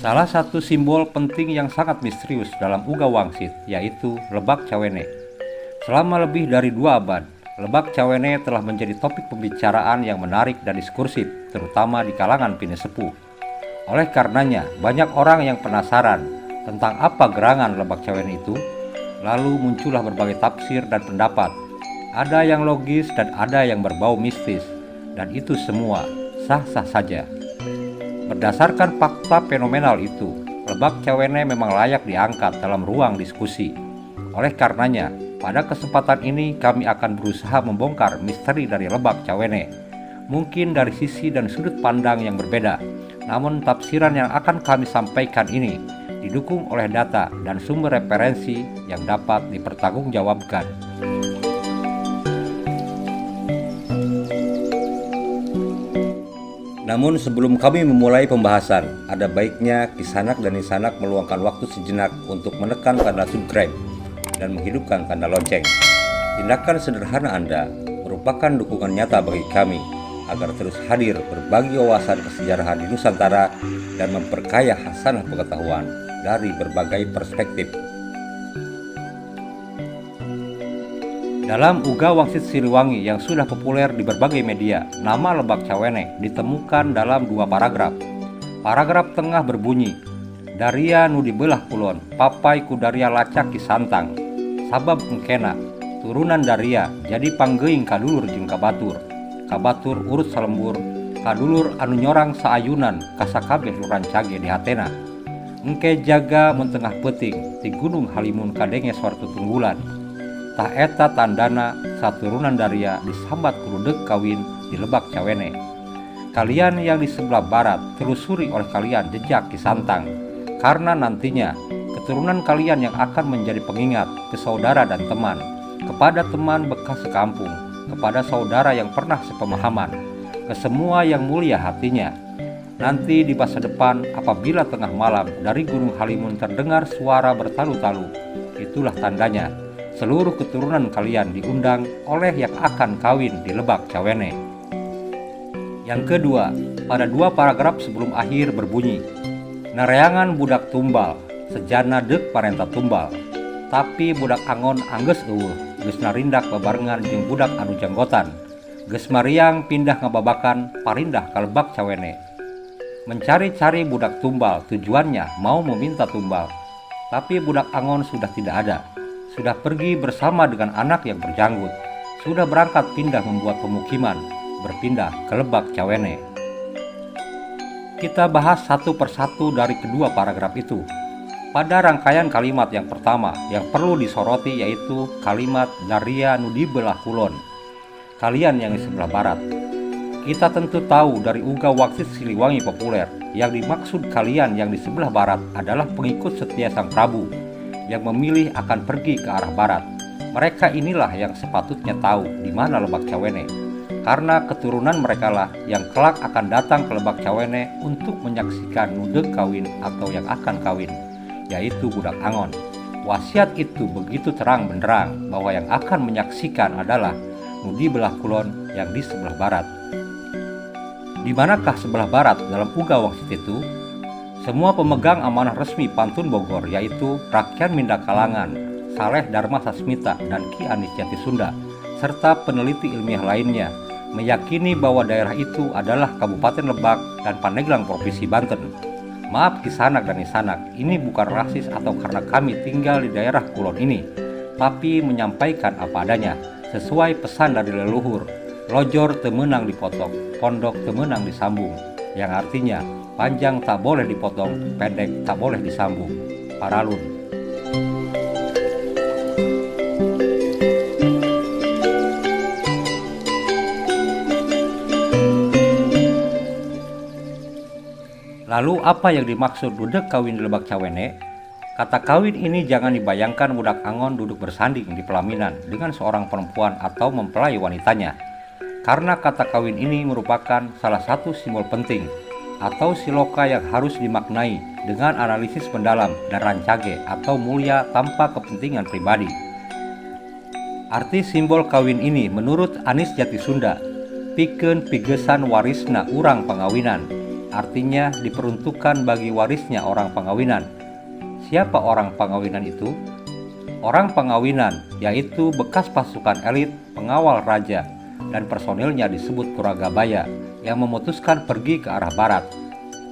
Salah satu simbol penting yang sangat misterius dalam Uga Wangsit yaitu Lebak Cawene. Selama lebih dari 2 abad, Lebak Cawene telah menjadi topik pembicaraan yang menarik dan diskursif, terutama di kalangan pinesepuh. Oleh karenanya, banyak orang yang penasaran tentang apa gerangan Lebak Cawene itu. Lalu muncullah berbagai tafsir dan pendapat. Ada yang logis dan ada yang berbau mistis, dan itu semua sah-sah saja. Berdasarkan fakta fenomenal itu, Lebak Cawene memang layak diangkat dalam ruang diskusi. Oleh karenanya, pada kesempatan ini kami akan berusaha membongkar misteri dari Lebak Cawene. Mungkin dari sisi dan sudut pandang yang berbeda, namun tafsiran yang akan kami sampaikan ini didukung oleh data dan sumber referensi yang dapat dipertanggungjawabkan. Namun sebelum kami memulai pembahasan, ada baiknya Kisanak dan Nisanak meluangkan waktu sejenak untuk menekan tanda subscribe dan menghidupkan tanda lonceng. Tindakan sederhana Anda merupakan dukungan nyata bagi kami agar terus hadir berbagi wawasan kesejarahan di Nusantara dan memperkaya hasanah pengetahuan dari berbagai perspektif. Dalam Uga Wangsit Siliwangi yang sudah populer di berbagai media, nama Lebak Cawene ditemukan dalam 2 paragraf. Paragraf tengah berbunyi, Daria nu dibelah kulon, papai ku Daria lacak kisantang, sabab engkena, turunan Daria jadi panggeing kadulur jeung kabatur. Kabatur urut salembur, kadulur anu nyorang saayunan kasakabeh lurancage di hatena. Engke jaga mun tengah peuting ti gunung halimun kadenge suartu tunggulan. Tah eta tandana saturunan Daria disambat kuludeg kawin di Lebak Cawene. Kalian yang di sebelah barat telusuri oleh kalian jejak Kisantang, karena nantinya keturunan kalian yang akan menjadi pengingat ke saudara dan teman, kepada teman bekas sekampung, kepada saudara yang pernah sepemahaman, ke semua yang mulia hatinya. Nanti di masa depan apabila tengah malam dari Gunung Halimun terdengar suara bertalu-talu, itulah tandanya seluruh keturunan kalian diundang oleh yang akan kawin di Lebak Cawene. Yang kedua, pada 2 paragraf sebelum akhir berbunyi, Nereangan budak tumbal, sejana dek parenta tumbal, tapi budak angon angges eueuh, geus narindak bebarengan jeung budak anu janggotan, geus mariang pindah ngababakan parindah ka Lebak Cawene. Mencari-cari budak tumbal tujuannya mau meminta tumbal, tapi budak angon sudah tidak ada. Sudah pergi bersama dengan anak yang berjanggut, sudah berangkat pindah membuat pemukiman, berpindah ke Lebak Cawene. Kita bahas satu persatu dari kedua paragraf itu. Pada rangkaian kalimat yang pertama yang perlu disoroti yaitu kalimat Daria nu dibelah kulon, kalian yang di sebelah barat. Kita tentu tahu dari Uga Wangsit Siliwangi populer, yang dimaksud kalian yang di sebelah barat adalah pengikut setia Sang Prabu yang memilih akan pergi ke arah barat. Mereka inilah yang sepatutnya tahu di mana Lebak Cawene, karena keturunan mereka lah yang kelak akan datang ke Lebak Cawene untuk menyaksikan nudeg kawin atau yang akan kawin, yaitu budak angon. Wasiat itu begitu terang benderang bahwa yang akan menyaksikan adalah nudi belah kulon yang di sebelah barat. Di manakah sebelah barat dalam Uga Wangsit itu? Semua pemegang amanah resmi Pantun Bogor yaitu Rakyat Minda Kalangan, Saleh Dharma Sasmita dan Ki Anis Jati Sunda, serta peneliti ilmiah lainnya meyakini bahwa daerah itu adalah Kabupaten Lebak dan Pandeglang Provinsi Banten. Maaf Kisanak dan Nisanak, ini bukan rasis atau karena kami tinggal di daerah kulon ini, tapi menyampaikan apa adanya, sesuai pesan dari leluhur, lojor temenang dipotong, pondok temenang disambung, yang artinya panjang tak boleh dipotong, pendek tak boleh disambung. Paralun. Lalu apa yang dimaksud duduk kawin di Lebak Cawene? Kata kawin ini jangan dibayangkan budak angon duduk bersanding di pelaminan dengan seorang perempuan atau mempelai wanitanya. Karena kata kawin ini merupakan salah satu simbol penting atau siloka yang harus dimaknai dengan analisis mendalam dan rancage atau mulia tanpa kepentingan pribadi. Arti simbol kawin ini menurut Anis Jati Sunda pikeun pigesan warisna urang pangawinan artinya diperuntukkan bagi warisnya orang Pangawinan. Siapa orang Pangawinan itu? Orang Pangawinan yaitu bekas pasukan elit pengawal raja dan personilnya disebut Puragabaya yang memutuskan pergi ke arah barat.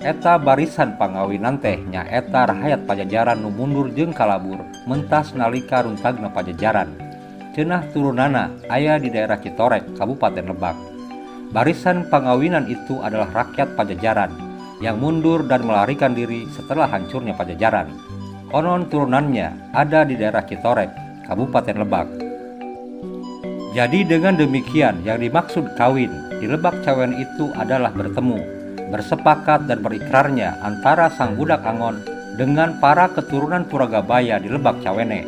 Eta barisan Pangawinan teh nyaeta rakyat Pajajaran nu mundur jeung kalabur mentas nalika runtagna Pajajaran. Cenah turunana aya di daerah Citorek, Kabupaten Lebak. Barisan Pangawinan itu adalah rakyat Pajajaran yang mundur dan melarikan diri setelah hancurnya Pajajaran. Konon turunannya ada di daerah Citorek, Kabupaten Lebak. Jadi dengan demikian yang dimaksud kawin di Lebak Cawen itu adalah bertemu, bersepakat dan berikrarnya antara sang budak Angon dengan para keturunan Puragabaya di Lebak Cawene.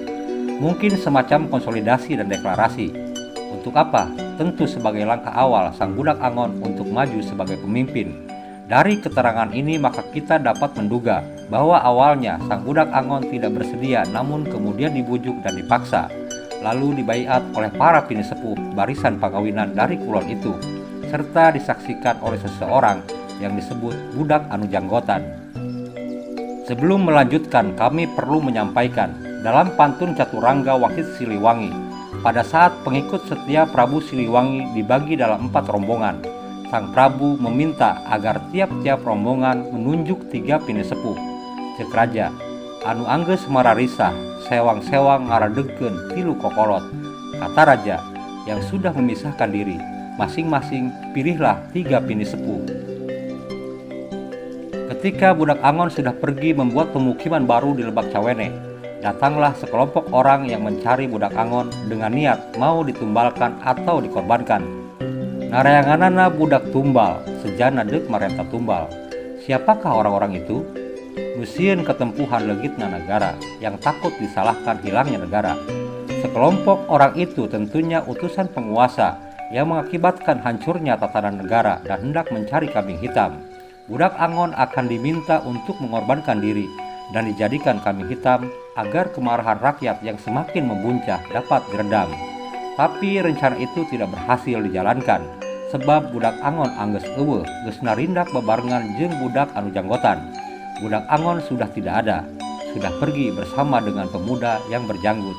Mungkin semacam konsolidasi dan deklarasi. Untuk apa? Tentu sebagai langkah awal sang budak Angon untuk maju sebagai pemimpin. Dari keterangan ini maka kita dapat menduga bahwa awalnya sang budak Angon tidak bersedia, namun kemudian dibujuk dan dipaksa, lalu dibaiat oleh para pinisepuh barisan Pangawinan dari kulon itu, serta disaksikan oleh seseorang yang disebut budak anu janggotan. Sebelum melanjutkan, kami perlu menyampaikan dalam pantun Caturangga Wangsit Siliwangi, pada saat pengikut setia Prabu Siliwangi dibagi dalam 4 rombongan, sang Prabu meminta agar tiap-tiap rombongan menunjuk 3 pinisepuh. Cek raja, anu anggeus mararisa, sewang-sewang ngaradegkeun 3 kokolot. Kata raja yang sudah memisahkan diri, masing-masing pilihlah 3 pinisepuh. Ketika budak Angon sudah pergi membuat pemukiman baru di Lebak Cawene, datanglah sekelompok orang yang mencari budak Angon dengan niat mau ditumbalkan atau dikorbankan. Narayanganana budak tumbal, sejana deuk marenta tumbal. Siapakah orang-orang itu? Nusieun ketempuhan legitna negara yang takut disalahkan hilangnya negara. Sekelompok orang itu tentunya utusan penguasa yang mengakibatkan hancurnya tatanan negara dan hendak mencari kambing hitam. Budak Angon akan diminta untuk mengorbankan diri dan dijadikan kambing hitam agar kemarahan rakyat yang semakin membuncah dapat diredam. Tapi rencana itu tidak berhasil dijalankan, sebab budak Angon anggeus eueuh geus narindak bebarengan jeung budak anu janggotan. Budak Angon sudah tidak ada, sudah pergi bersama dengan pemuda yang berjanggut.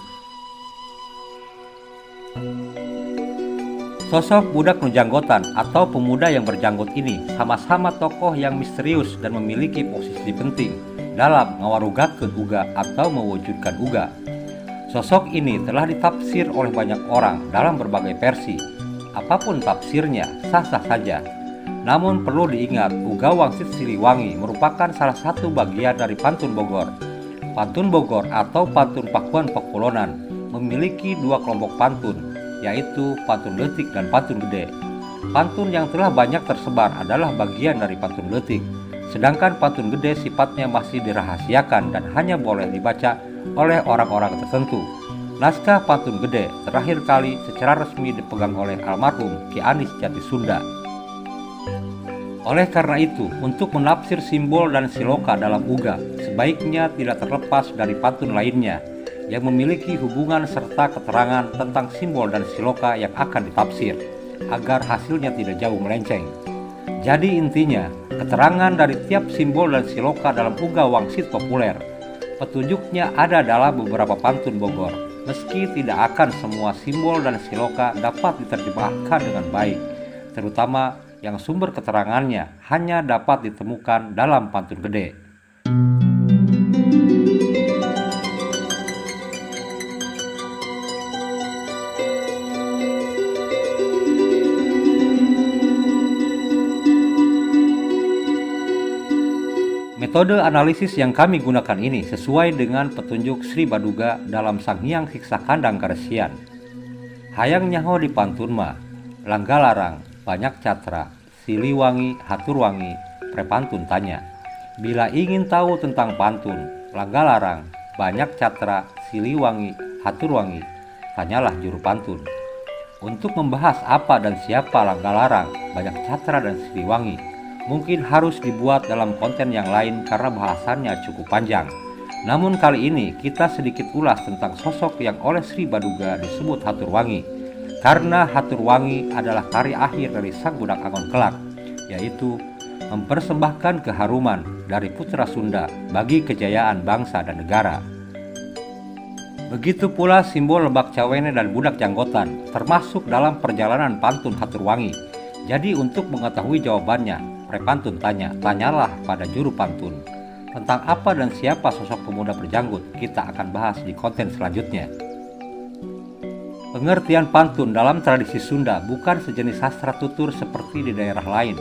Sosok budak nu janggotan atau pemuda yang berjanggut ini sama-sama tokoh yang misterius dan memiliki posisi penting dalam ngawarugakeun uga atau mewujudkan uga. Sosok ini telah ditafsir oleh banyak orang dalam berbagai versi. Apapun tafsirnya, sah-sah saja. Namun perlu diingat, uga Wangsit Siliwangi merupakan salah satu bagian dari Pantun Bogor. Pantun Bogor atau Pantun Pakuan Pekulonan memiliki 2 kelompok pantun, yaitu Pantun Leutik dan Pantun Gede. Pantun yang telah banyak tersebar adalah bagian dari Pantun Leutik. Sedangkan Pantun Gede sifatnya masih dirahasiakan dan hanya boleh dibaca oleh orang-orang tertentu. Naskah Pantun Gede terakhir kali secara resmi dipegang oleh almarhum Ki Anis Jatisunda. Oleh karena itu, untuk menafsir simbol dan siloka dalam uga sebaiknya tidak terlepas dari pantun lainnya yang memiliki hubungan serta keterangan tentang simbol dan siloka yang akan ditafsir, agar hasilnya tidak jauh melenceng. Jadi intinya, keterangan dari tiap simbol dan siloka dalam uga Wangsit populer, petunjuknya ada dalam beberapa pantun Bogor. Meski tidak akan semua simbol dan siloka dapat diterjemahkan dengan baik, terutama yang sumber keterangannya hanya dapat ditemukan dalam Pantun Gede. Metode analisis yang kami gunakan ini sesuai dengan petunjuk Sri Baduga dalam Sang Hyang Siksa Kandang Karesian. Hayang nyaho di pantun mah, langga larang, banyak catra, Siliwangi, Haturwangi, prepantun tanya. Bila ingin tahu tentang pantun, langga larang, banyak catra, Siliwangi, Haturwangi, tanyalah juru pantun. Untuk membahas apa dan siapa langga larang, banyak catra dan Siliwangi, mungkin harus dibuat dalam konten yang lain karena bahasannya cukup panjang. Namun kali ini kita sedikit ulas tentang sosok yang oleh Sri Baduga disebut Haturwangi, karena Haturwangi adalah karya akhir dari sang budak Angon kelak, yaitu mempersembahkan keharuman dari putra Sunda bagi kejayaan bangsa dan negara. Begitu pula simbol Lebak Cawene dan Budak Janggotan termasuk dalam perjalanan pantun Haturwangi. Jadi untuk mengetahui jawabannya, prepantun tanya, tanyalah pada juru pantun. Tentang apa dan siapa sosok pemuda berjanggut kita akan bahas di konten selanjutnya. Pengertian pantun dalam tradisi Sunda bukan sejenis sastra tutur seperti di daerah lain.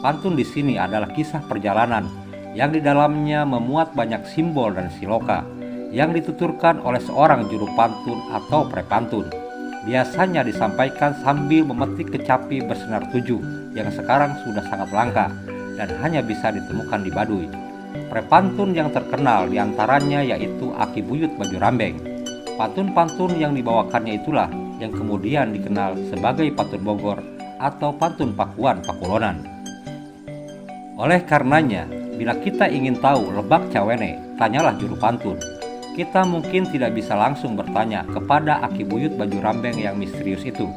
Pantun di sini adalah kisah perjalanan yang di dalamnya memuat banyak simbol dan siloka yang dituturkan oleh seorang juru pantun atau prepantun. Biasanya disampaikan sambil memetik kecapi bersenar tujuh yang sekarang sudah sangat langka dan hanya bisa ditemukan di Baduy. Prepantun yang terkenal diantaranya yaitu Aki Buyut Baju Rambeng. Pantun-pantun yang dibawakannya itulah yang kemudian dikenal sebagai pantun Bogor atau pantun Pakuan Pakulonan. Oleh karenanya, bila kita ingin tahu Lebak Cawene, tanyalah juru pantun. Kita mungkin tidak bisa langsung bertanya kepada Aki Buyut Baju Rambeng yang misterius itu.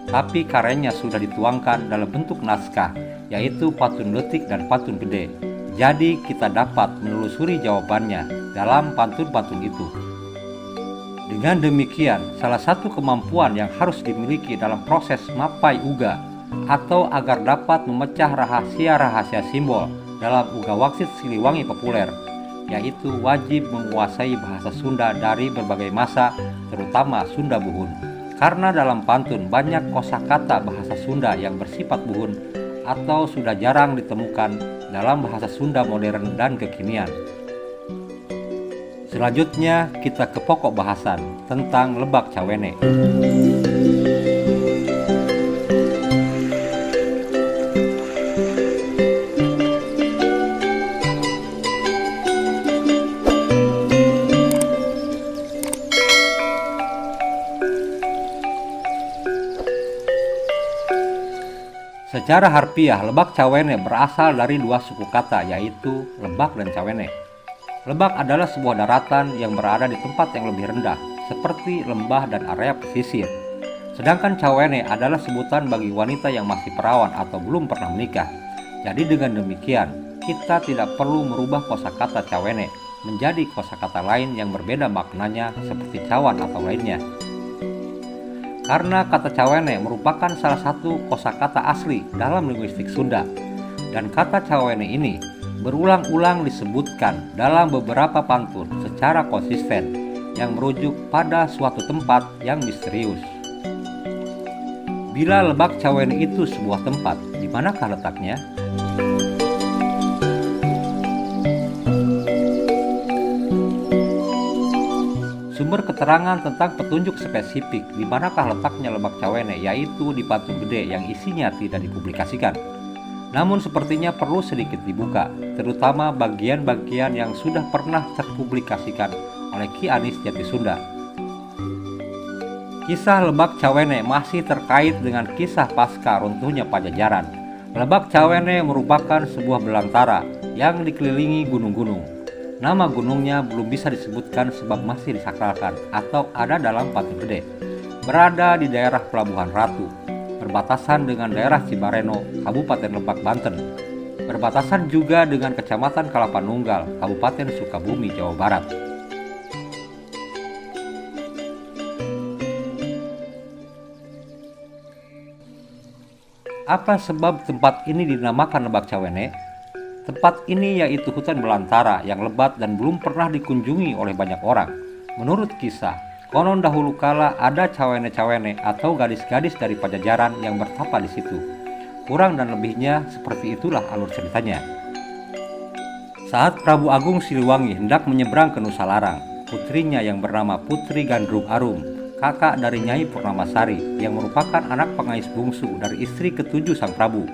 Tapi karyanya sudah dituangkan dalam bentuk naskah, yaitu pantun letik dan pantun gede. Jadi kita dapat menelusuri jawabannya dalam pantun-pantun itu. Dengan demikian, salah satu kemampuan yang harus dimiliki dalam proses mapai uga atau agar dapat memecah rahasia-rahasia simbol dalam uga waksit Siliwangi populer, yaitu wajib menguasai bahasa Sunda dari berbagai masa, terutama Sunda Buhun. Karena dalam pantun banyak kosakata bahasa Sunda yang bersifat buhun atau sudah jarang ditemukan dalam bahasa Sunda modern dan kekinian. Selanjutnya kita ke pokok bahasan tentang Lebak Cawene. Secara harfiah, Lebak Cawene berasal dari dua suku kata, yaitu Lebak dan Cawene. Lebak adalah sebuah daratan yang berada di tempat yang lebih rendah, seperti lembah dan area pesisir. Sedangkan Cawene adalah sebutan bagi wanita yang masih perawan atau belum pernah menikah. Jadi dengan demikian, kita tidak perlu merubah kosakata Cawene menjadi kosakata lain yang berbeda maknanya seperti cawan atau lainnya. Karena kata Cawene merupakan salah satu kosakata asli dalam linguistik Sunda, dan kata Cawene ini berulang-ulang disebutkan dalam beberapa pantun secara konsisten yang merujuk pada suatu tempat yang misterius. Bila Lebak Cawene itu sebuah tempat, di manakah letaknya? Sumber keterangan tentang petunjuk spesifik di manakah letaknya Lebak Cawene yaitu di pantun gede yang isinya tidak dipublikasikan. Namun sepertinya perlu sedikit dibuka, terutama bagian-bagian yang sudah pernah terpublikasikan oleh Ki Anis Jatisunda. Kisah Lebak Cawene masih terkait dengan kisah pasca runtuhnya Pajajaran. Lebak Cawene merupakan sebuah belantara yang dikelilingi gunung-gunung. Nama gunungnya belum bisa disebutkan sebab masih disakralkan atau ada dalam pantun gede. Berada di daerah Pelabuhan Ratu, berbatasan dengan daerah Cibareno, Kabupaten Lebak, Banten. Berbatasan juga dengan Kecamatan Kalapanunggal, Kabupaten Sukabumi, Jawa Barat. Apa sebab tempat ini dinamakan Lebak Cawene? Tempat ini yaitu hutan belantara yang lebat dan belum pernah dikunjungi oleh banyak orang. Menurut kisah, konon dahulu kala ada cawene-cawene atau gadis-gadis dari Pajajaran yang bertapa di situ. Kurang dan lebihnya seperti itulah alur ceritanya. Saat Prabu Agung Siliwangi hendak menyeberang ke Nusa Larang, putrinya yang bernama Putri Gandrung Arum, kakak dari Nyai Purnamasari yang merupakan anak pengais bungsu dari istri ketujuh sang Prabu,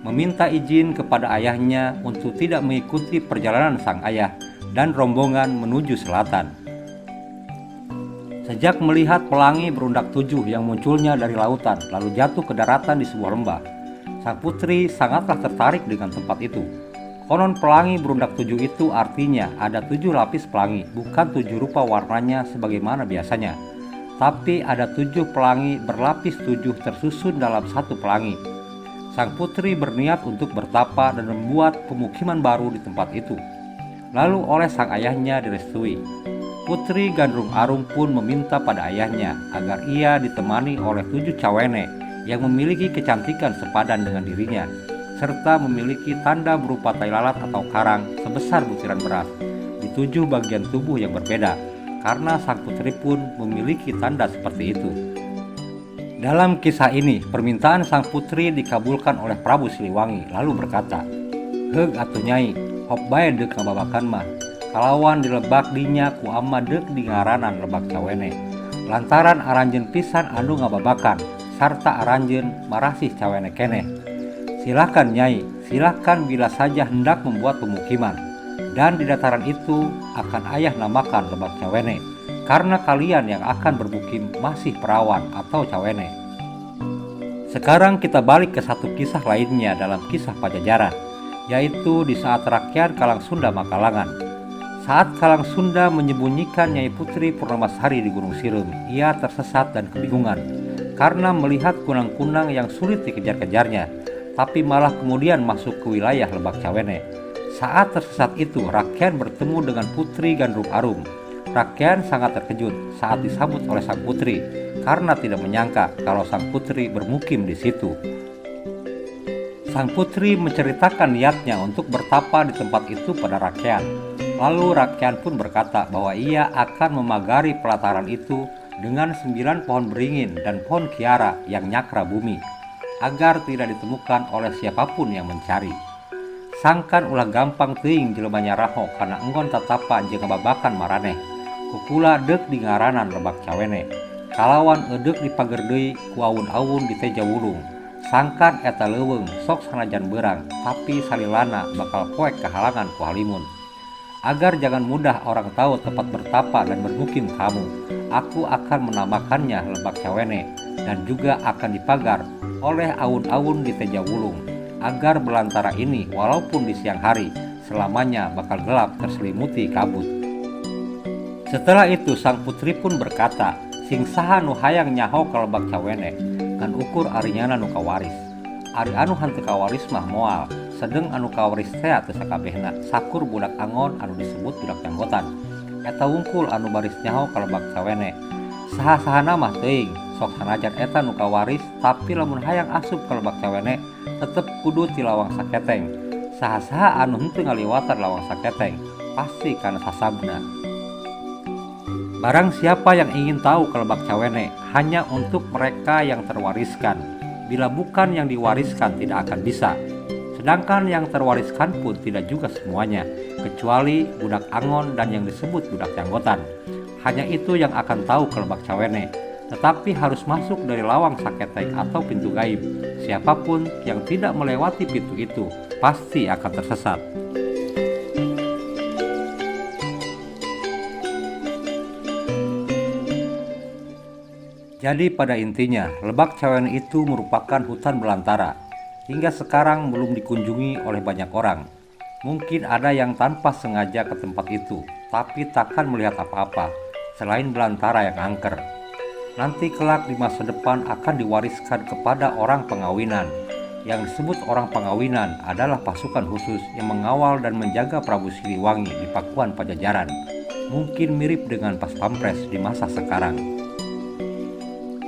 meminta izin kepada ayahnya untuk tidak mengikuti perjalanan sang ayah dan rombongan menuju selatan. Sejak melihat pelangi berundak tujuh yang munculnya dari lautan lalu jatuh ke daratan di sebuah lembah, sang putri sangatlah tertarik dengan tempat itu. Konon pelangi berundak tujuh itu artinya ada 7 lapis pelangi, bukan 7 rupa warnanya sebagaimana biasanya, tapi ada 7 pelangi berlapis 7 tersusun dalam satu pelangi. Sang putri berniat untuk bertapa dan membuat pemukiman baru di tempat itu. Lalu oleh sang ayahnya direstui. Putri Gandrung Arum pun meminta pada ayahnya agar ia ditemani oleh 7 cawene yang memiliki kecantikan sepadan dengan dirinya, serta memiliki tanda berupa tai lalat atau karang sebesar butiran beras di 7 bagian tubuh yang berbeda, karena sang putri pun memiliki tanda seperti itu. Dalam kisah ini, permintaan sang putri dikabulkan oleh Prabu Siliwangi, lalu berkata, "Heug atuh nyai, hop bae deuk ngababakan mah, kalawan dilebak dinya ku amma deuk di ngaranan lebak cawene. Lantaran aranjeun pisan anu ngababakan, sarta aranjeun marasih cawene keneh. Silakan nyai, silakan bila saja hendak membuat pemukiman. Dan di dataran itu akan ayah namakan lebak cawene, karena kalian yang akan bermukim masih perawan atau cawene." Sekarang kita balik ke satu kisah lainnya dalam kisah Pajajaran, yaitu di saat rakyat Kalang Sunda Makalangan. Saat Kalang Sunda menyembunyikan Nyai Putri Purnamasari di Gunung Sirum, ia tersesat dan kebingungan karena melihat kunang-kunang yang sulit dikejar-kejarnya, tapi malah kemudian masuk ke wilayah Lebak Cawene. Saat tersesat itu, Rakyat bertemu dengan Putri Gandrung Arum. Rakyat sangat terkejut saat disambut oleh sang putri karena tidak menyangka kalau sang putri bermukim di situ. Sang putri menceritakan niatnya untuk bertapa di tempat itu pada Rakyat. Lalu Rakyat pun berkata bahwa ia akan memagari pelataran itu dengan 9 pohon beringin dan pohon kiara yang nyakra bumi, agar tidak ditemukan oleh siapapun yang mencari. Sangkan ulah gampang teuing jelema nyaraho kana enggon tatapa jeung ngababakan maraneh. Kukula deuk di ngaranan Lebak Cawene, kalawan edeuk dipager deui ku awun-awun di teja wulung. Sangkan eta leuweung sok sanajan beurang, tapi salilana bakal poek kehalangan ku halimun. Agar jangan mudah orang tahu tempat bertapa dan bermukim kamu, aku akan menamakannya Lebak Cawene dan juga akan dipagar oleh awun-awun di teja wulung, agar belantara ini walaupun di siang hari selamanya bakal gelap terselimuti kabut. Setelah itu sang putri pun berkata, "Sing saha nu hayang nyaho ka Lebak Cawene ngan ukur arinyana nu kawaris. Ari anu henteu kawaris mah moal, sedeng anu kawaris teh teu sakabehna sakur budak angon anu disebut budak janggotan. Eta wungkul anu baris nyaho ka Lebak Cawene. Saha-sahana mah teuing, sok sanajan eta nu kawaris, tapi lamun hayang asup ka Lebak Cawene tetep kudu ti lawang saketeng. Saha-saha anu henteu ngaliwatan lawang saketeng, pasti kana sasabna." Barang siapa yang ingin tahu ke Lebak Cawene hanya untuk mereka yang terwariskan. Bila bukan yang diwariskan tidak akan bisa. Sedangkan yang terwariskan pun tidak juga semuanya, kecuali budak angon dan yang disebut budak janggotan. Hanya itu yang akan tahu ke Lebak Cawene, tetapi harus masuk dari lawang saketeng atau pintu gaib. Siapapun yang tidak melewati pintu itu pasti akan tersesat. Jadi pada intinya, Lebak Cawene itu merupakan hutan belantara. Hingga sekarang belum dikunjungi oleh banyak orang. Mungkin ada yang tanpa sengaja ke tempat itu, tapi takkan melihat apa-apa selain belantara yang angker. Nanti kelak di masa depan akan diwariskan kepada orang pengawinan. Yang disebut orang pengawinan adalah pasukan khusus yang mengawal dan menjaga Prabu Siliwangi di Pakuan Pajajaran. Mungkin mirip dengan Pas Pampres di masa sekarang.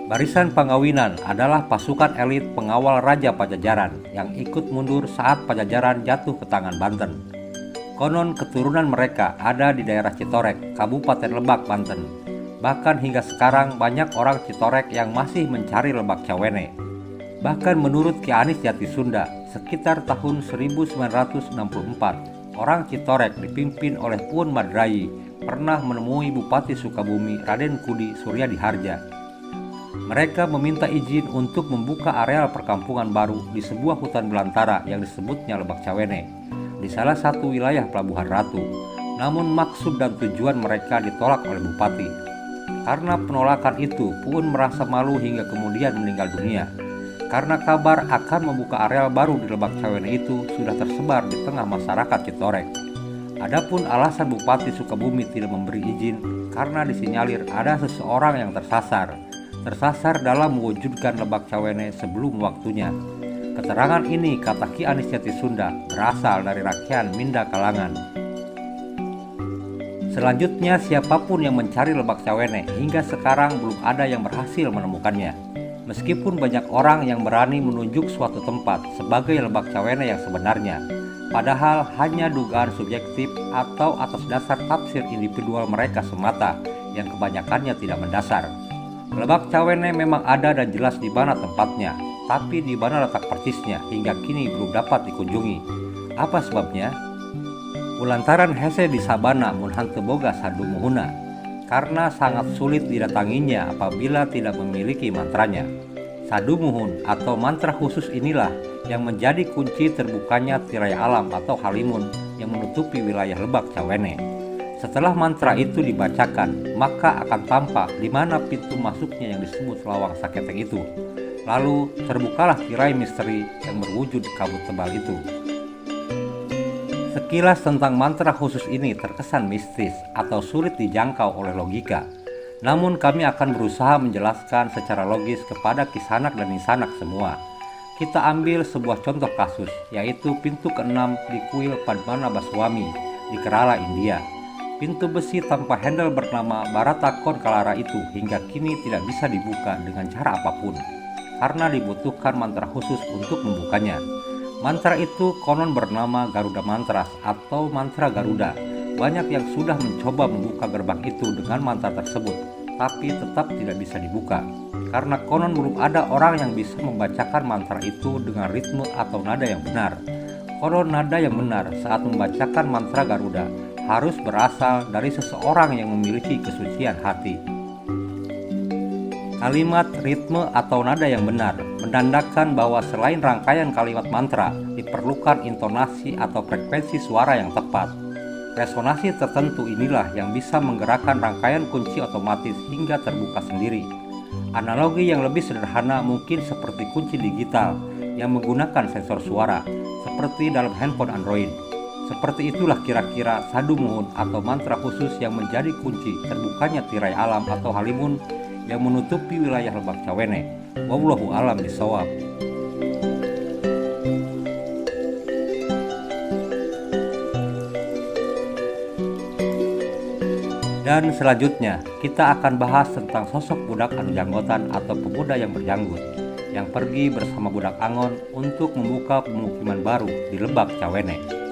Barisan Pangawinan adalah pasukan elit pengawal Raja Pajajaran yang ikut mundur saat Pajajaran jatuh ke tangan Banten. Konon keturunan mereka ada di daerah Citorek, Kabupaten Lebak, Banten. Bahkan hingga sekarang banyak orang Citorek yang masih mencari Lebak Cawene. Bahkan menurut Ki Anis Jati Sunda, sekitar tahun 1964, orang Citorek dipimpin oleh Puun Madrayi pernah menemui Bupati Sukabumi Raden Kudi Suryadiharja. Mereka meminta izin untuk membuka areal perkampungan baru di sebuah hutan belantara yang disebutnya Lebak Cawene, di salah satu wilayah Pelabuhan Ratu. Namun maksud dan tujuan mereka ditolak oleh Bupati. Karena penolakan itu, Puun merasa malu hingga kemudian meninggal dunia. Karena kabar akan membuka areal baru di Lebak Cawene itu sudah tersebar di tengah masyarakat Citorek. Adapun alasan Bupati Sukabumi tidak memberi izin karena disinyalir ada seseorang yang tersasar dalam mewujudkan Lebak Cawene sebelum waktunya. Keterangan ini, kata Ki Anistiati Sunda, berasal dari rakyat Minda Kalangan. Selanjutnya, siapapun yang mencari Lebak Cawene hingga sekarang belum ada yang berhasil menemukannya. Meskipun banyak orang yang berani menunjuk suatu tempat sebagai Lebak Cawene yang sebenarnya, padahal hanya dugaan subjektif atau atas dasar tafsir individual mereka semata yang kebanyakannya tidak mendasar. Lebak Cawene memang ada dan jelas di mana tempatnya, tapi di mana letak persisnya hingga kini belum dapat dikunjungi. Apa sebabnya? Ulantaran hese di sabana mun hanteu boga sadumuhuna, karena sangat sulit didatanginya apabila tidak memiliki mantranya. Sadumuhun atau mantra khusus inilah yang menjadi kunci terbukanya tirai alam atau halimun yang menutupi wilayah Lebak Cawene. Setelah mantra itu dibacakan, maka akan tampak di mana pintu masuknya yang disebut lawang saketeng itu. Lalu terbukalah tirai misteri yang berwujud kabut tebal itu. Sekilas tentang mantra khusus ini terkesan mistis atau sulit dijangkau oleh logika. Namun kami akan berusaha menjelaskan secara logis kepada Kisanak dan Nisanak semua. Kita ambil sebuah contoh kasus, yaitu pintu ke-6 di kuil Padmana Baswami di Kerala, India. Pintu besi tanpa handle bernama Baratakon Kalara itu hingga kini tidak bisa dibuka dengan cara apapun, karena dibutuhkan mantra khusus untuk membukanya. Mantra itu konon bernama Garuda Mantras atau mantra Garuda. Banyak yang sudah mencoba membuka gerbang itu dengan mantra tersebut, tapi tetap tidak bisa dibuka. Karena konon belum ada orang yang bisa membacakan mantra itu dengan ritme atau nada yang benar. Konon nada yang benar saat membacakan mantra Garuda harus berasal dari seseorang yang memiliki kesucian hati. Kalimat, ritme, atau nada yang benar menandakan bahwa selain rangkaian kalimat mantra, diperlukan intonasi atau frekuensi suara yang tepat. Resonansi tertentu inilah yang bisa menggerakkan rangkaian kunci otomatis hingga terbuka sendiri. Analogi yang lebih sederhana mungkin seperti kunci digital yang menggunakan sensor suara, seperti dalam handphone Android. Seperti itulah kira-kira sadumuhun atau mantra khusus yang menjadi kunci terbukanya tirai alam atau halimun yang menutupi wilayah Lebak Cawene. Wallahu a'lam bishawab. Dan selanjutnya kita akan bahas tentang sosok budak anu janggotan atau pemuda yang berjanggut yang pergi bersama budak Angon untuk membuka pemukiman baru di Lebak Cawene.